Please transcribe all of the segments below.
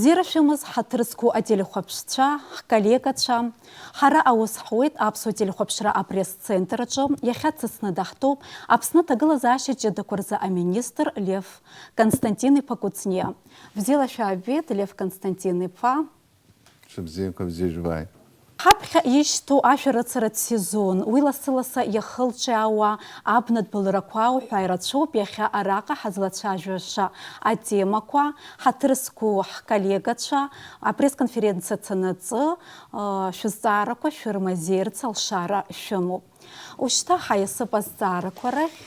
Бзирашәымыз ҳаҭыр ателехәаԥшцәа, ҳколлегацәа, ҳара аус ҳуеит Аԥсуа телехәаԥшра апресс-центр аҿы иахьа дсыцны даҳтәоуп Аԥсны аҭагылазаашьа ҷыдақәа рзы аминистр Лев Константин-иԥа Кәыҵниа. Бзиала шәаабеит, Лев Константин-иԥа. Шәыбзиақәа, бзиа жәбааит. Ҳаԥхьа ишьҭоу ашәарыцаратә сезон, уи лассы-лассы иахылҿиаауа абнатә былрақәа уҳәа ирацәоуп иахьа араҟа ҳазлацәажәаша атемақәа, ҳаҭыр зқәу ҳколлегацәа апресс-конференциа цанаҵы шәызҵаарақәа шәырмазеирц алшара шәымоуп. Ушьҭа ҳаиасып азҵаарақәа рахь.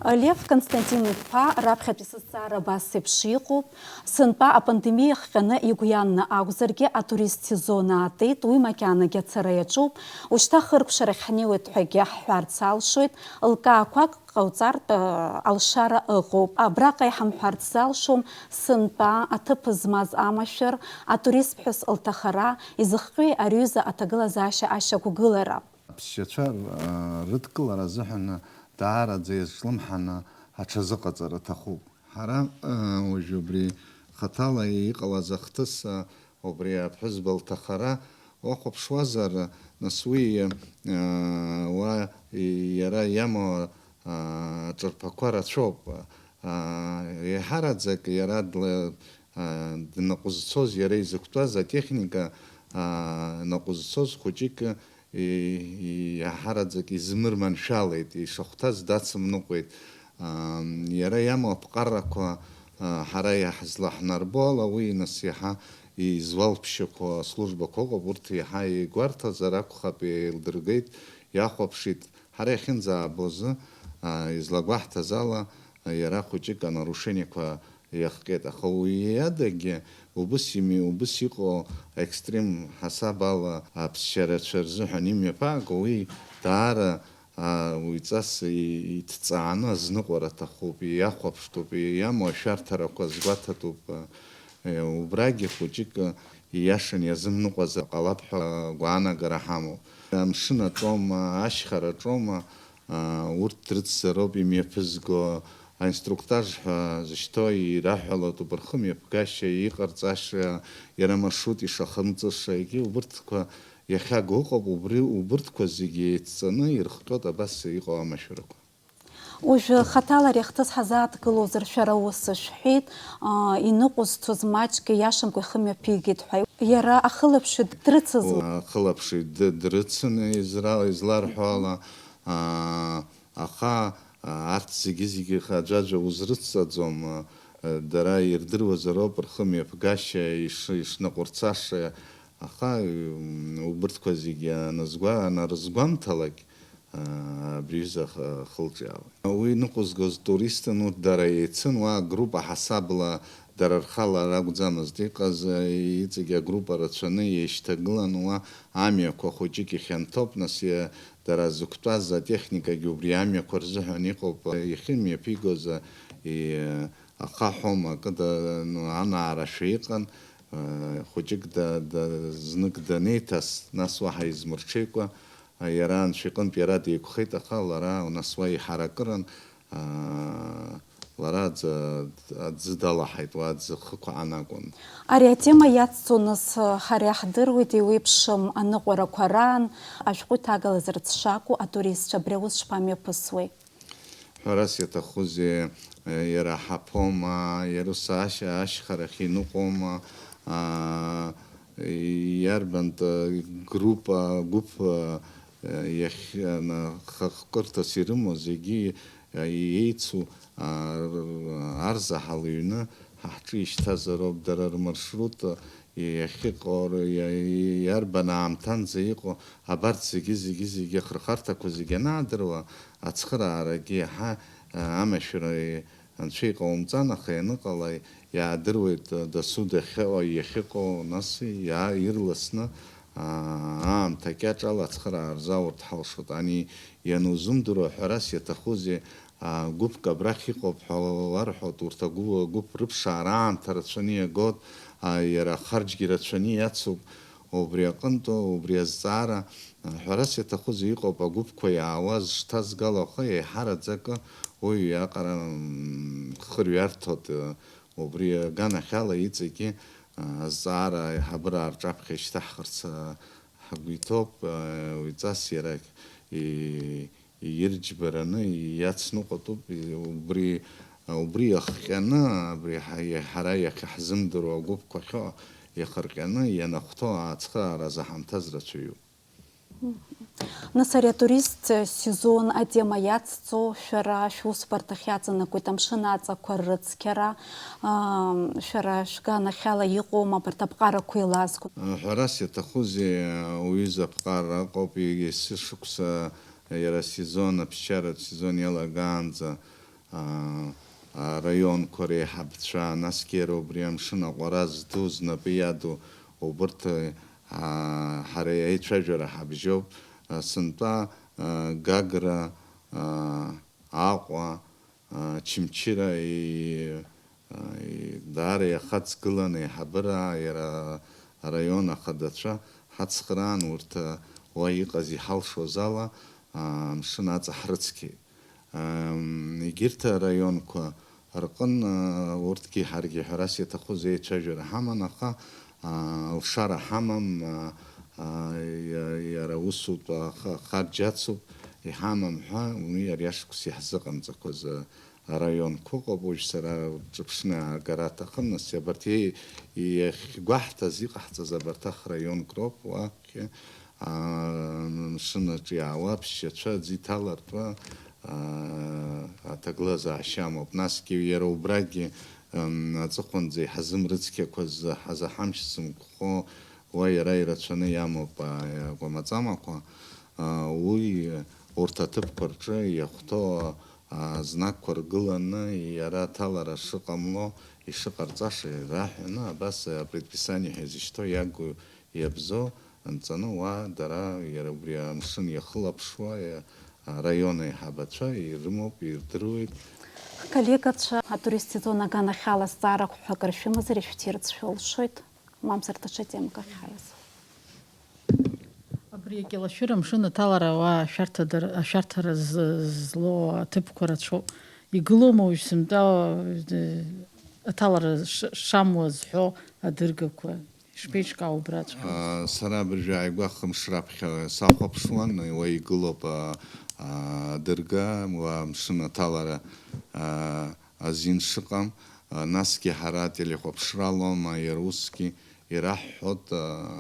Лев Константин-иԥа раԥхьатәи сызҵаара абас еиԥш иҟоуп. Сынтәа апандемиа хҟьаны игәы ианны акәзаргьы атурист сезон аатит, уи макьанагьы ацара иаҿуп. Ушьҭа хыркәшарахь ҳнеиуеит ҳәагьы ҳҳәарц алшоит. Лкаақәак ҟауҵартә алшара ыҟоуп. Абраҟа иҳамҳәарц залшом сынтәа аҭыԥ змаз амашәыр, атурист ԥҳәыс лҭахара, изыхҟьои ариҩыза аҭагылазаашьа ашьақәгылара. Аԥсшьацәа рыдкылара азыҳәан даараӡа иазҿлымҳаны аҽазыҟаҵара аҭахуп. Ҳара уажәы убри хаҭала иҟалаз ахҭыс убри аԥҳәызба лҭахара уахәаԥшуазар, нас уи иара иамоу аҿырԥақәа рацәоуп. Иаҳараӡак иара днаҟәызцоз, иара изықәтәаз атехника наҟәызцоз хәыҷык иаҳараӡак измырманшәалеит, ишахәҭаз дацымныҟәеит. Иара иамоу аԥҟаррақәа ҳара иаҳзлаҳнарбо ала, уи нас иаҳа изуалԥшьақәо аслужбақәа ыҟоуп, урҭ иаҳа игәарҭазар акәхап, еилдыргеит, иахәаԥшит. Ҳара иахьынӡаабоз излагәаҳҭаз ала иара хәыҷык анарушениақәа иахҟьеит, аха уи адагьы убыс иҟоу аекстрем ҳасаб ала аԥсшьарацәа рзыҳәан имҩаԥааго, уи даара уиҵас иҭҵааны азныҟәара аҭахуп, иахәаԥштәуп, иамоу ашәарҭарақәа згәаҭатәуп. Убрагьы хәыҷык ииашан иазымныҟәазар ҟалап ҳәа гәаанагара ҳамоуп. Амшын аҿоума, ашьхара аҿоума, урҭ дрыцзароуп имҩаԥызго. Аинструктаж ҳәа зышьҭоу ираҳәалатәуп рхымҩаԥгашьа, иҟарҵаша, иара маршрут ишахымҵыша, егьи убырҭқәа иахьаго ыҟоуп, убырҭқәа зегьы еицҵаны ирхҟьоит абас иҟоу амашәырақәа. Уажәы хаҭала ари ахҭыс ҳазааҭгылозар шәара ус шәҳәеит, иныҟәызцоз маҷк иашамкәа ихымҩаԥигеит ҳәа. Иара ахылаԥшҩы дрыцызма? Ахылаԥшҩы дрыцын изларҳәо ала, аха арҭ зегьы аӡәаӡәа узрыцҵаӡом, дара ирдыруазароуп рхымҩаԥгашьа ишнаҟәырцаша, аха убырҭқәа зегьы анарызгәамҭалак абриҩыза хылҿиаауеит. Уи ныҟәызгоз туристын, урҭ дара еицын, уа агруппа ҳасабла дара рхала ракәӡамызт иҟаз, иҵегьы агруппа рацәаны еишьҭагылан, уа амҩақәа хәыҷык ихьанҭоуп, нас дара зықәтәаз атехникагьы убри амҩақәа рзыҳәан иҟоуп. Иахьымҩаԥигоз ахаҳәома анаарашәа иҟан, хәыҷык знык данеиҭас, нас уаҳа измырҽеикәа, иара анцәа иҟынтә иара деиқәхеит, аха лара нас уа иҳаракыран, лара аӡы далаҳаит, уа аӡы хықәаан акәын. Ари атема иацҵоныс ҳара иаҳдыруеит еиуеиԥшым аныҟәарақәа раан, ашәҟәы иҭагалазарц шакәу атуристцәа абри аус шԥамҩаԥысуеи? Ҳәарас иаҭахузеи, иара ҳаԥома, иара ус ашьхарахь иныҟәома, иарбант гәыԥ хықәкырҭас ирымоу зегьы еицу арзаҳал ҩны ҳаҳҿы ишьҭазароуп, дара рмаршрут иахьыҟоу, иарбан аамҭанӡа иҟоу, абарҭ зегьы ахырхарҭақәа зегьы анаадыруа, ацхыраарагьы иаҳа амашәыр анцәа иҟаумҵан, аха ианыҟала иаадыруеит дасу иахьыҟоу, нас ирласны аамҭа кьаҿ ала ацхыраа рзаауртә ҳалшоит. Ани ианузымдыруа ҳәарас иаҭахузеи, гәыԥк абрахь иҟоуп ҳәа ларҳәоит, урҭ агәыԥ рыԥшаара аамҭа рацәаны иагоит, иара ахарџьгьы рацәаны иацуп. Убри аҟынтә, убри азҵаара ҳәарас иаҭахузеи иҟоуп, агәыԥқәа иаауаз шҭазгало, аха еиҳараӡак уи иаҟара хырҩарҭоит, убри аганахь ала иҵегьы азҵаара аиҳабыра арҿаԥхьа ишьҭаҳхырц ҳгәы иҭоуп, уиҵас иара ирџьбараны иацныҟәатәуп, убри иахҟьаны, ҳара иахьаҳзымдыруа агәыԥқәа ахьо иахырҟьаны ианахәҭоу ацхырааразы ҳамҭаз рацәаҩуп. Нас ари атурист сезон атема иацҵо шәара шәусбарҭахь иаҵанакуеит амшын аҵақәа рыцқьара, шәара шәганахьала иҟоума абарҭ аԥҟарақәа еилазго? Ҳәарас иаҭахузеи уҩыза аԥҟара ыҟоуп, есышықәса иара сезон, аԥсшьаратә сезон иалагаанӡа араионқәа реиҳабцәа, насгьы иара убри амшын аҟәара зду, знапы иаду убырҭ ҳара аицәажәара ҳабжьоуп. Сынтәа Гагра, Аҟәа, Чымчыра даара иахаҵгылан аиҳабыра, иара араион ахадацәа ҳацхраан урҭ уа иҟаз иҳалшоз ала амшын аҵа ҳрыцқьеит. Егьырҭ араионқәа рҟын урҭгьы ҳаргьы ҳәарас иаҭахуз еицәажәара ҳаман, аха лшара ҳамам, иара усутә харџь ацуп иҳамам ҳәа уи ариашықәс иаҳзыҟамҵақәаз араионқәа ыҟоуп. Уажә сара ҿыԥшны аагара аҭахым, нас абарҭ иахьгәаҳҭаз, иҟаҳҵаз абарҭ ахраионк роуп. Уахь амшынаҿ иаауа аԥшьшьацәа аӡы иҭалартәа аҭагылазаашьа амоуп. Насгьы иара убрагьы аҵыхәанӡа иҳазым рыцқьақәаз ҳамч зымгәхо уа иара ирацәаны иамоуп агәамаҵамақәа. Уи урҭ аҭыԥқәа рҿы иахәҭоу знакқәа ргыланы иара аҭалара шыҟамло, ишыҟарҵаша ираҳәаны, абас апредписание ҳәа изышьҭоу иагу иабзоу анҵаны уа дара иара убри амшын иахылаԥшуа араион аиҳабацәа ирымоуп, ирдыруеит. Коллегацәа атурист сезон аганахьала зҵаарақәа ҳәак ршәымазар ишәҭирц шәылшоит, мамзар даҽа темак ахьҳаиаз? Абри акьалашәыр амшын аҭалара уа ашәарҭара злоу аҭыԥқәа рацәоуп. Игылоума уажә сынтәа аҭалара шамуа зҳәо адыргақәа? Ишԥеиҿкаау убраҵәҟьа? Сара абыржәы ааигәа хымш раԥхьа сахәаԥшуан, уа игылоуп адырга, уа амшын аҭалара азин шыҟам. Насгьы ҳара телехәаԥшралоума, иара усгьы ираҳҳәот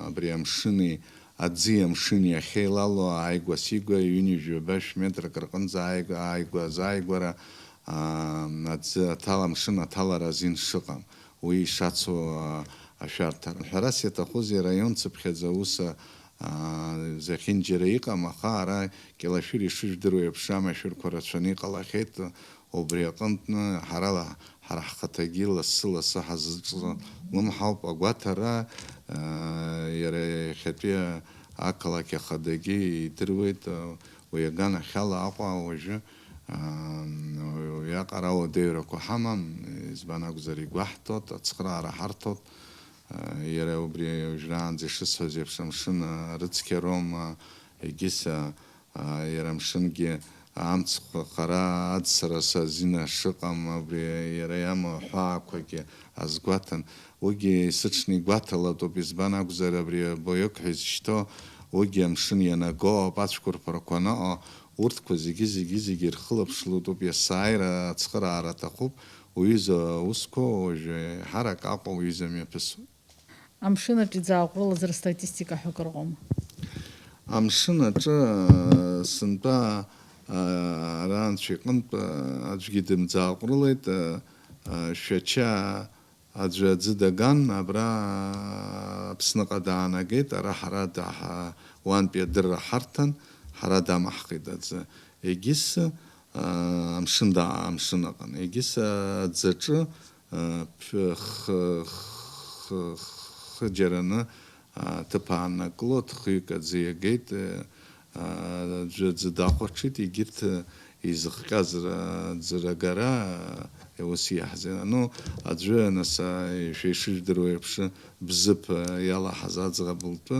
абри амшыни аӡи амшыни ахьеилало ааигәа-сигәа ҩынҩажәаба шә-метрак рҟынӡа ааигәа-азааигәара амшын аҭалара азин шыҟам, уи ишацу ашәарҭара. Ҳәарас иаҭахузеи араионцыԥхьаӡа ус зехьынџьара иҟам, аха ара кьалашәыр ишыжәдыруа еиԥш амашәырқәа рацәаны иҟалахьеит. Убри аҟынтәны ҳара ҳхаҭагьы лассы-лассы ҳазлымҳауп агәаҭара, иара иахьатәи ақалақь ахадагьы идыруеит. Уи аганахьала Аҟәа уажәы уиаҟара ауадаҩрақәа ҳамам, избан акәзар игәаҳҭоит, ацхыраара ҳарҭоит. Иара убри уажәраанӡа ишысҳәаз еиԥш амшын рыцқьароум, егьыс иара амшынгьы амцхә хара аӡсарас азина шыҟам, абри иара иамоу аҳәаақәагьы азгәаҭан. Уигьы сыҽны игәаҭалатәуп, избан акәзар абри боек ҳәа изышьҭоу уигьы амшын ианаго ацәқәырԥарақәа анаҟо, урҭқәа зегьы ирхылаԥшлотәуп, иасааира ацхыраара аҭахуп. Уҩыза усқәа уажәы ҳарак Аҟәа уҩыза мҩаԥысуеит. Амшынаҿ иӡааҟәрылаз рстатистика ҳәак рҟоума? Амшын аҿы сынтәа ара анцәа иҟынтә аӡәгьы дымӡааҟәрылеит. Шәача аӡәы аӡы даган, абра Аԥсныҟа даанагеит, ара ҳара уантәи адырра ҳарҭан, ҳара дамаҳхит аӡы. Егьыс амшын аҟан, егьыс аӡаҿы хыџьараны ҭыԥ ааннакылот, хҩык аӡы иагеит, аӡәы дахәаҽит, егьырҭ изыхҟьаз ӡырагара ус иаҳзеилану, аӡәы нас ишәишыжәдыруа еиԥш бзыԥ иалаҳаз аӡӷабылтәы,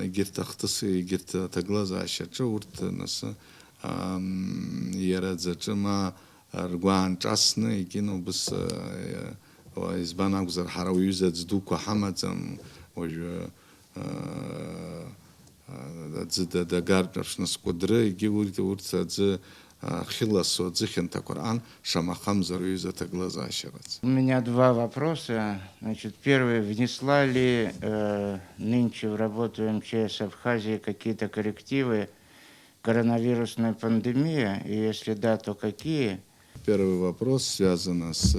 егьырҭ ахҭысы, егьырҭ аҭагылазаашьаҿы, урҭ нас иара аӡаҿы ма ргәы аанҿасны, егьин убыс избанак зархарауюзет сдуку хамацам уже да гарпшна скудры гиурит урца дз хиласо дзихента Коран шамахам заруюзета глаза щерец. У меня два вопроса. Значит, первый: внесла ли нынче в работу МЧС Абхазии какие-то коррективы коронавирусной пандемии? И если да, то какие? Первый вопрос связан с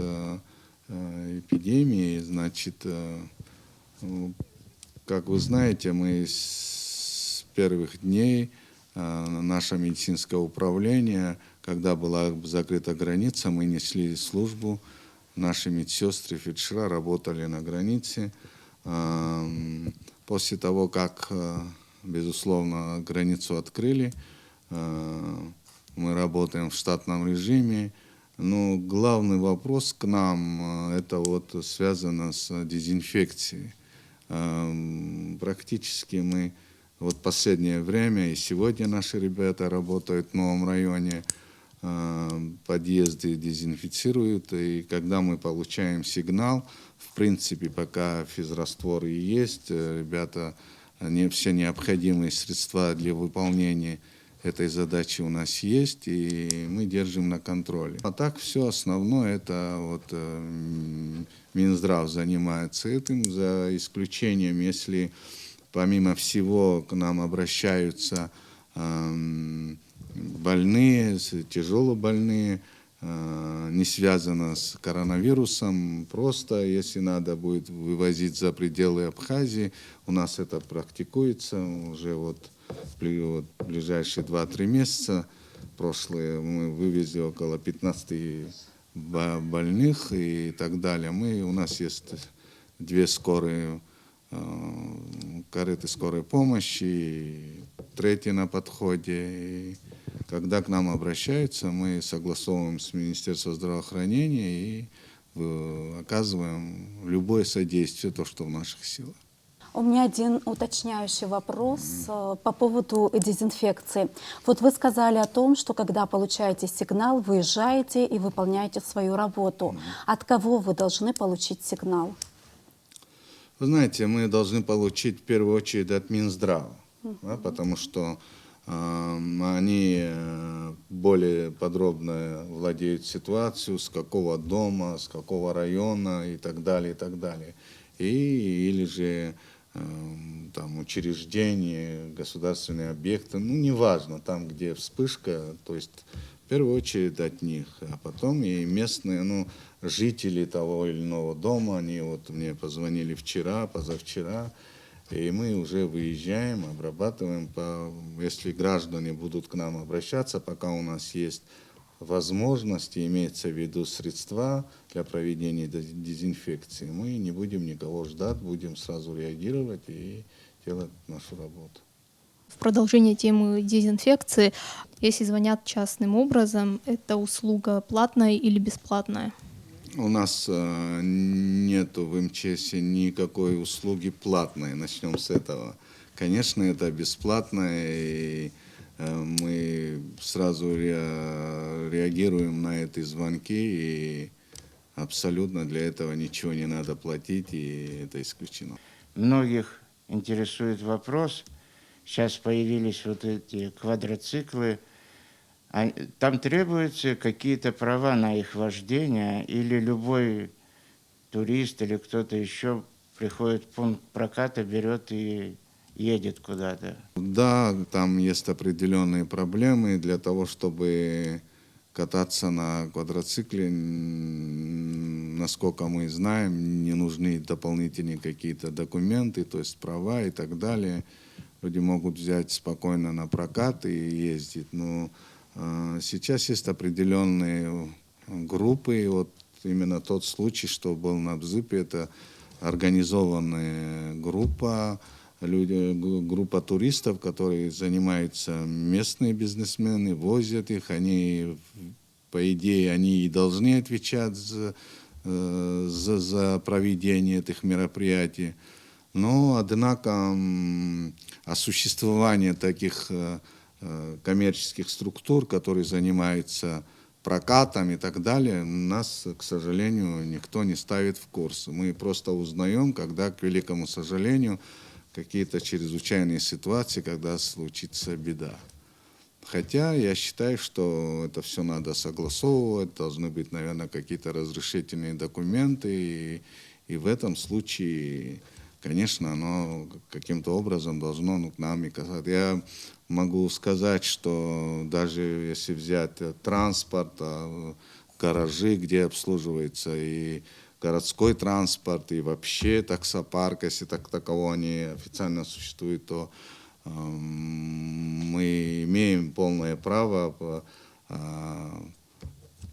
эпидемией. Значит, как вы знаете, мы с первых дней наше медицинское управление, когда была закрыта граница, мы несли службу. Наши медсестры, фельдшера работали на границе. После того, как, безусловно, границу открыли, мы работаем в штатном режиме. Но главный вопрос к нам это вот связано с дезинфекцией. Практически мы вот последнее время и сегодня наши ребята работают в новом районе, подъезды дезинфицируют, и когда мы получаем сигнал, в принципе, пока физрастворы есть, ребята, все необходимые средства для выполнения этой задачи у нас есть, и мы держим на контроле. А так все основное, это вот Минздрав занимается этим, за исключением, если помимо всего к нам обращаются больные, тяжело больные, не связано с коронавирусом, просто если надо будет вывозить за пределы Абхазии, у нас это практикуется уже вот ближайшие 2-3 месяца. Прошлые мы вывезли около 15 больных и так далее. У нас есть 2 скорые кареты скорой помощи, 3 на подходе. И когда к нам обращаются, мы согласовываем с Министерством здравоохранения и оказываем любое содействие, то, что в наших силах. У меня один уточняющий вопрос по поводу дезинфекции. Вот вы сказали о том, что когда получаете сигнал, выезжаете и выполняете свою работу. От кого вы должны получить сигнал? Вы знаете, мы должны получить в первую очередь от Минздрава, да, потому что они более подробно владеют ситуацией, с какого дома, с какого района и так далее, и так далее. Или же там учреждения, государственные объекты, неважно, там, где вспышка, то есть в первую очередь от них, а потом и местные, жители того или иного дома, они вот мне позвонили вчера, позавчера, и мы уже выезжаем, обрабатываем, если граждане будут к нам обращаться, пока у нас есть возможности, имеется в виду средства для проведения дезинфекции, мы не будем никого ждать, будем сразу реагировать и делать нашу работу. В продолжение темы дезинфекции, если звонят частным образом, это услуга платная или бесплатная? У нас нету в МЧС никакой услуги платной, начнем с этого. Конечно, это бесплатно, и мы сразу реагируем на эти звонки, и абсолютно для этого ничего не надо платить, и это исключено. Многих интересует вопрос, сейчас появились вот эти квадроциклы, там требуются какие-то права на их вождение, или любой турист или кто-то еще приходит в пункт проката, берет и едет куда-то? Да, там есть определенные проблемы. Для того, чтобы кататься на квадроцикле, насколько мы знаем, не нужны дополнительные какие-то документы, то есть права и так далее. Люди могут взять спокойно на прокат и ездить. Но сейчас есть определенные группы. Вот именно тот случай, что был на Бзыпе, это организованная группа, группа туристов, которые занимаются местные бизнесмены, возят их, они, по идее, они и должны отвечать за проведение этих мероприятий. Но, однако, о существовании таких коммерческих структур, которые занимаются прокатом и так далее, нас, к сожалению, никто не ставит в курс. Мы просто узнаем, когда, к великому сожалению, какие-то чрезвычайные ситуации, когда случится беда. Хотя я считаю, что это все надо согласовывать, должны быть, наверное, какие-то разрешительные документы, и в этом случае, конечно, оно каким-то образом должно к нам и касаться. Я могу сказать, что даже если взять транспорт, гаражи, где обслуживается и городской транспорт, и вообще таксопарк, если так таково они официально существуют, то мы имеем полное право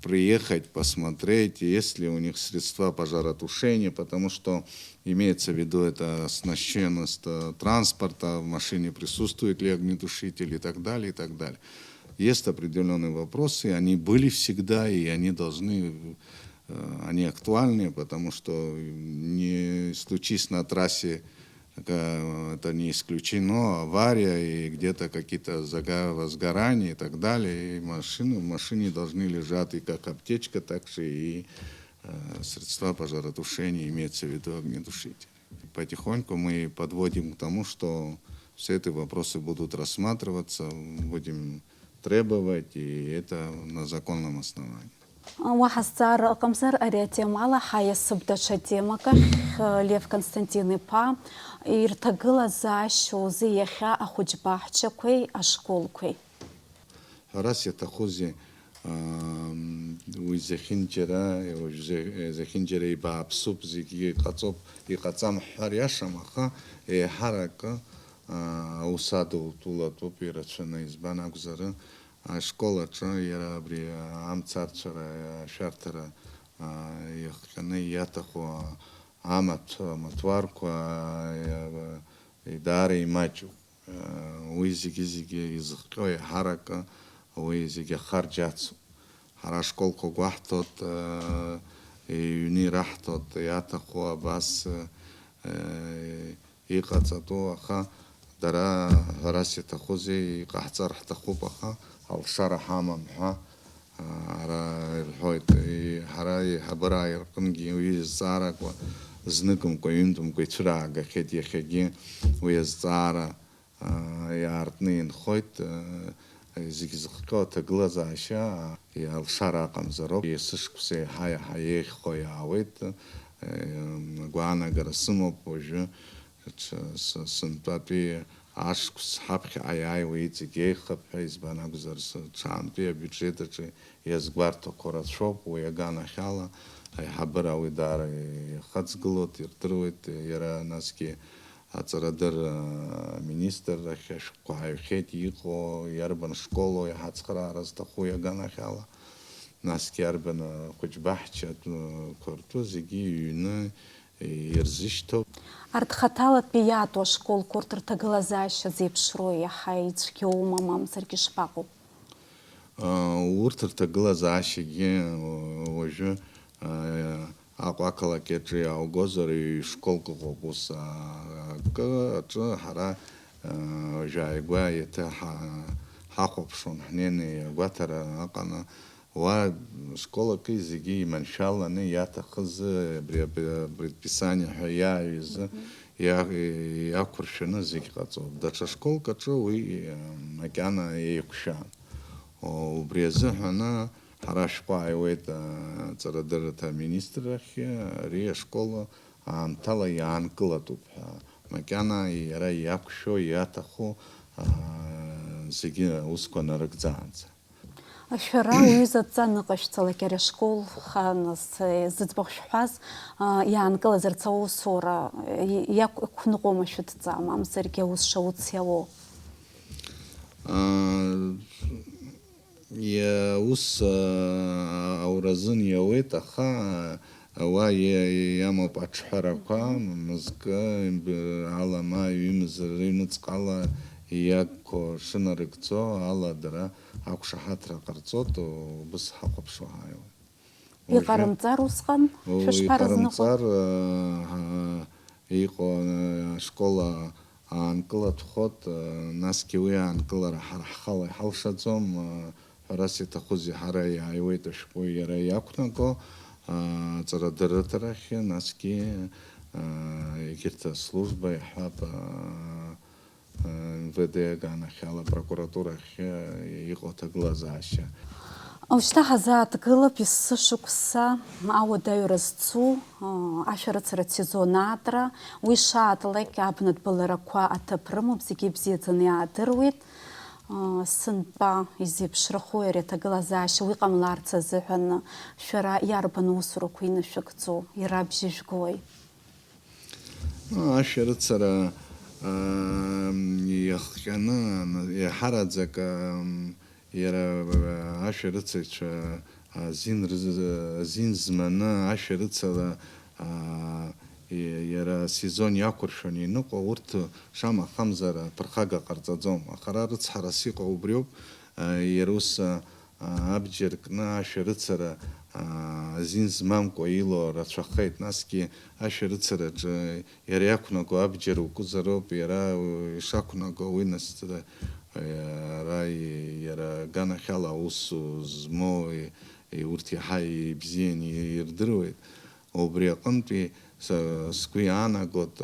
приехать, посмотреть, есть ли у них средства пожаротушения, потому что имеется в виду это оснащенность транспорта, в машине присутствует ли огнетушитель и так далее, и так далее. Есть определенные вопросы, они были всегда, и они должны, они актуальны, потому что не случись на трассе, это не исключено, авария и где-то какие-то возгорания и так далее. И в машине должны лежать и как аптечка, так же и средства пожаротушения, имеется в виду огнетушитель. Потихоньку мы подводим к тому, что все эти вопросы будут рассматриваться, будем требовать, и это на законном основании. Вахастар камсар ариатемала хайасыбда шатемака Лев Константин Ипа иртагыла за шозы яха ахуджбахчакой ашколкой. Раз я тахузи زخنجرة يبقى بسوب زي قطب يقطم حرياشة مخا حركة أوسادو طولة طوبيرة شنا يزبان أجزرة школа я при амцарчара шартара яхканы ятаху амат матварку идаре мачу уизиги изхой харака уизиги харджацу хара школку гвахтот юни рахтот ятаху абас иқацату аха дара харасита хузи иқахцар хтахубаха الشارع حامم ها على الحوت حراي حبراي رقنجي ويزارك وزنكم كوينتم كويتشرا كخيت يخجي ويزارا يارتنين خويت زيكزخكو تغلازا عشا يا الشارع قمزرو يسشكسي هاي هاي خويا عويت غوانا غرسمو بوجو سنتابي ашкус хапхи ай уйти хап избан агзар чампи бюджета че язгварто корачоп уягана хала хабара удар хацглот иртрует яра наски ацарадер министр рахеш куайхет ико ярбан школу хацхара раздаху ягана хала наски ярбан кучбахчат корту зиги юна ерзишто Артхатала пиято школ кортер тагалазаща зепшроя хайцкиома мам саркишпаку. Уртер тагалазащиги уже аквакала кетри аугозори школку гобус к хара жайгва ета хахопшон хнене гватара акана ва школа кизиги маншалла не ятахыз предписание я из я куршина зикацо дача школка чо и макана и кушан о бреза хана харашпа это царадерта министра ре школа антала ян клатуп макана и ра якшо ятахо зиги ускона ракзанца Ашара уизаца ныкъыщцала кере школ ханас зыцбахшхаз янкъла зерцау сора як кунугома шутца мам сэрге усшауцяло. Я ус ауразын яует аха ва яма пачхарака мызка алама юмзрынцкала яко шинарыкцо аладра акушахатра карцото бис хакопшуhayо. Иқарымцар усқан Иқарымцар иқо школа анкла тухот наскиуя анкла халшацом ҳарас иҭахузи ҳара иааиуеит ашәҟәы иара иақәнаго аҵара дарыҭарахь насгьы егьырҭ аслужба иҳәап МВД аганахьала апрокуратурахь иҟоу аҭагылазаашьа. Ушьҭа ҳазааҭгылап есышықәса ауадаҩра зцу ашәарыцаратә сезон аатра, уи шаатлак абнатә баларақәа аҭыԥ рымоуп, зегьы ибзиаӡаны иаадыруеит. Сынтәа изеиԥшрахои ари аҭагылазаашьа уи ҟамларц азыҳәан шәара иарбан усурақәа инышәыгӡо, ирабжьыжәгои? Ашәарыцара иахҟьаны иаҳараӡак иара ашәарыцаҩцәа азин зманы ашәарыцара иара сезон иақәыршәаны иныҟәо урҭ шамахамзар ԥырхага ҟарҵаӡом. Ахара рыцҳарас иҟоу убриоуп. Иара ус абџьар кны ашәарыцара азин змамкәа илоу рацәахеит. Насгьы ашәарыцараҿы иара иақәнаго абџьар укызароуп, иара ишақәнаго уи насҭа иара аганахьала аус змоу урҭ иаҳа ибзианы ирдыруеит. Убри аҟынтәи сгәы иаанагот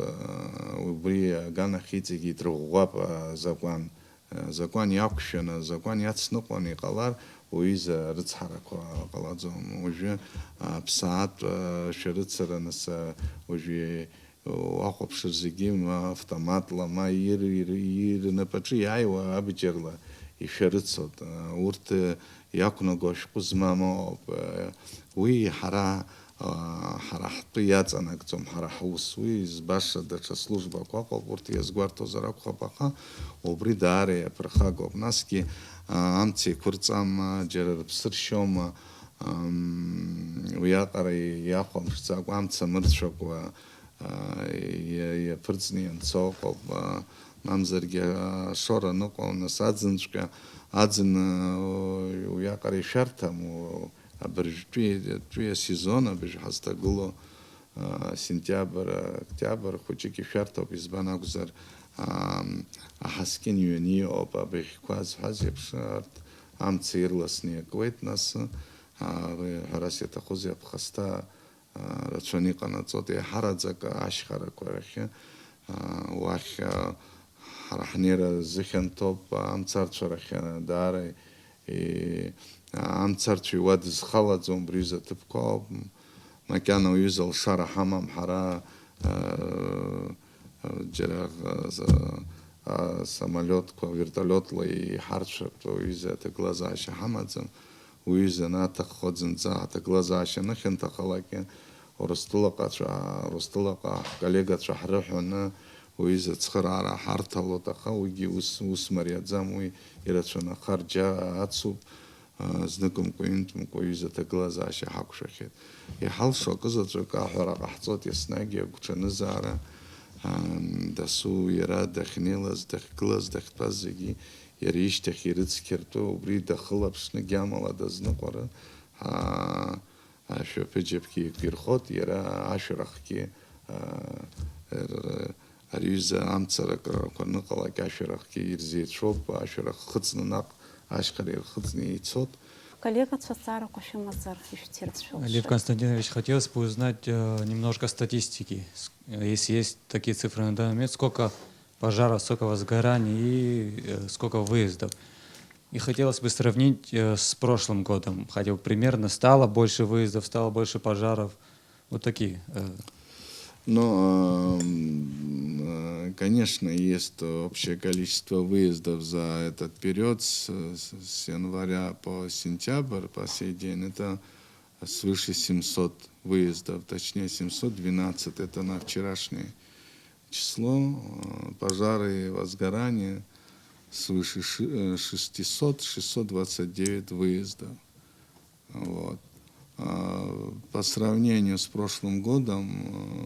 убри аганахь иҵегьы иҭрыӷәӷәап азакәан иақәшәаны, азакәан иацныҟәаны иҟалар, уҩыза рыцҳарақәа ҟалаӡом. Уажәы аԥсаатә шәарыцара нас уажәы уахәаԥшыр зегьы автоматла ма ирнапаҿы иааиуа абџьарла ишәарыцоит. Урҭ иақәнаго ашәҟәы змамоуп. Уи ҳара ҳтәы иаҵанакӡом, ҳара ҳус. Уи збаша даҽа службақәа ыҟоуп, урҭ иазгәарҭозар акәхап, аха убри даара иаԥырхагоуп. Насгьы амца еиқәырҵам, џьара рыԥсы ршьом, уиаҟара иахәамԥшӡакәа, амца мырцәакәа иаԥырҵны ианцо ыҟоуп. Мамзаргьы ашора ныҟоу, нас аӡынҵәҟьа, аӡын уиаҟара ишәарҭам. Абыржәтәи асезон абыржә ҳазҭагылоу сентиабр, октиабр хәыҷык ишәарҭоуп, избан акәзар аҳаскьын ҩаны иҟоуп. Абыӷьқәа зҳәаз еиԥш амца ирласны иакуеит. Нас ҳарас иаҭахузеи аԥхасҭа рацәаны иҟанаҵоит. Иаҳараӡак ашьхарақәа рахьы уахь ҳара ҳнеира зыхьанҭоуп. Амцарцәа даара амцарцәа иуадызхалаӡом убри аҭыԥқәа ауп. Макьана уҩыза алшара ҳамам ҳара џьара самолиотқәа, вертолиотла иҳарцәартә уҩыза аҭагылазаашьа ҳамаӡам. Уҩыза анаҭаххо зынӡа аҭагылазаашьа анахьанҭахалакгьы Урыстәылаҟа ҳколлегацәа ҳрыҳәоны уҩыза цхыраара ҳарҭалоит, аха уигьы ус мариаӡам. Уи ирацәаны ахарџьа ацуп. Зныкымкәа ҩынтәымкәа уҩыза аҭагылазаашьа ҳақәшәахьеит. Иҳалшо акызаҵәык аҳәара ҟаҳҵоит еснагь агәҽанызаара. Дасу иара дахьнеилаз, дахьгылаз, дахьтәаз зегьы иара ишьҭахь ирыцқьартәы, убри дахылаԥшны гьамала дазныҟәара ашәаԥыџьаԥгьы иқәирхот, иара ашәарахгьы ариҩыза амцарақәа ныҟалак ашәарахгьы ирзеицәоуп, ашәарах хыҵны наҟ ашьхара ирхыҵны еицот. Коллега Цвацарок, Ушимазар, Лев Константинович, хотелось бы узнать немножко статистики. Если есть такие цифры на данный момент, сколько пожаров, сколько возгораний и сколько выездов. И хотелось бы сравнить с прошлым годом. Хотя бы примерно стало больше выездов, стало больше пожаров. Вот такие. Но, конечно, есть общее количество выездов за этот период с января по сентябрь, по сей день. Это свыше 700 выездов, точнее 712, это на вчерашнее число. Пожары и возгорания свыше 629 выездов. Вот. По сравнению с прошлым годом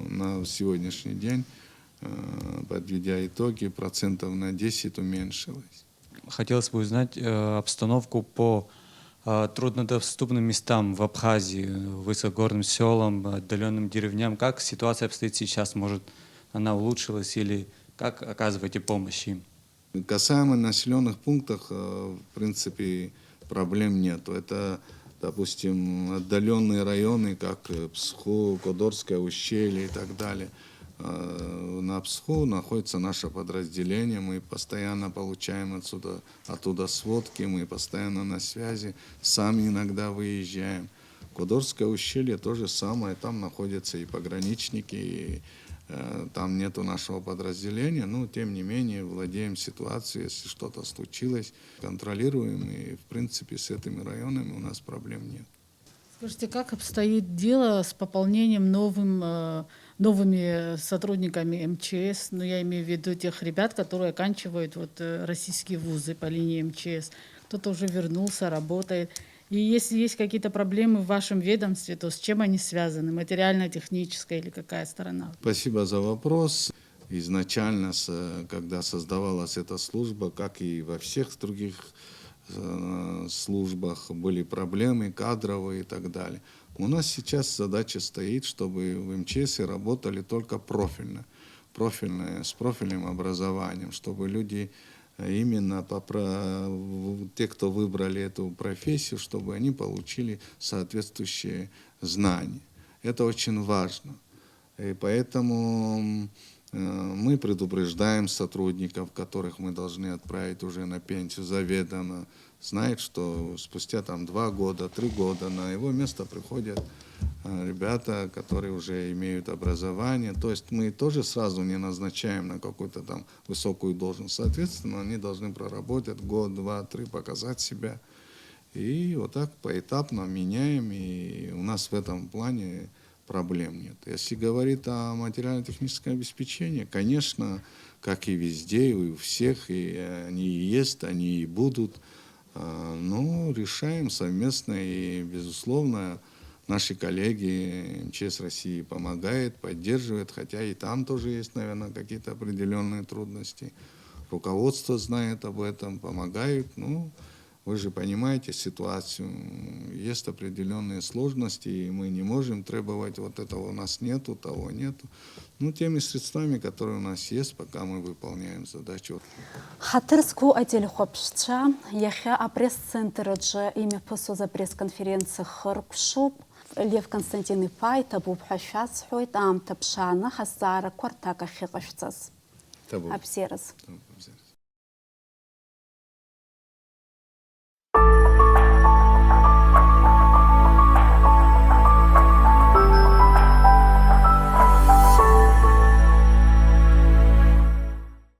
на сегодняшний день, подведя итоги, процентов на 10 уменьшилось. Хотелось бы узнать обстановку по труднодоступным местам в Абхазии, высокогорным селам, отдаленным деревням. Как ситуация обстоит сейчас? Может, она улучшилась или как оказываете помощь им? Касаемо населенных пунктов, в принципе, проблем нету. Это, допустим, отдаленные районы, как Псху, Кодорское ущелье и так далее. На Псху находится наше подразделение, мы постоянно получаем оттуда сводки, мы постоянно на связи, сами иногда выезжаем. Кодорское ущелье то же самое, там находятся и пограничники, и там нету нашего подразделения, но тем не менее владеем ситуацией, если что-то случилось, контролируем, и в принципе с этими районами у нас проблем нет. Скажите, как обстоит дело с пополнением новыми сотрудниками МЧС? Ну, я имею в виду тех ребят, которые оканчивают российские вузы по линии МЧС. Кто-то уже вернулся, работает. И если есть какие-то проблемы в вашем ведомстве, то с чем они связаны? Материально-техническая или какая сторона? Спасибо за вопрос. Изначально, когда создавалась эта служба, как и во всех других службах, были проблемы кадровые и так далее. У нас сейчас задача стоит, чтобы в МЧС работали только профильные, с профильным образованием, чтобы люди именно те, кто выбрали эту профессию, чтобы они получили соответствующие знания. Это очень важно. И поэтому мы предупреждаем сотрудников, которых мы должны отправить уже на пенсию заведомо, знает, что спустя 2 года, 3 года на его место приходят ребята, которые уже имеют образование. То есть мы тоже сразу не назначаем на какую-то высокую должность. Соответственно, они должны проработать год, 2, 3, показать себя. И вот так поэтапно меняем, и у нас в этом плане проблем нет. Если говорить о материально-техническом обеспечении, конечно, как и везде, и у всех, и они и есть, они и будут. Но решаем совместно, и, безусловно, наши коллеги МЧС России помогают, поддерживают, хотя и там тоже есть, наверное, какие-то определенные трудности. Руководство знает об этом, помогают. Ну, вы же понимаете ситуацию, есть определенные сложности, и мы не можем требовать вот этого у нас нету, того нету. Ну, теми средствами, которые у нас есть, пока мы выполняем задачу. Хатырску отдел хопшча, яхя а пресс-центр же имя посо за пресс-конференции Харкшуп, Лев Константин Ипай, табу бхащас хуйт, ам табшана, хасара, квартака хикашцас. Табу. Абсераз.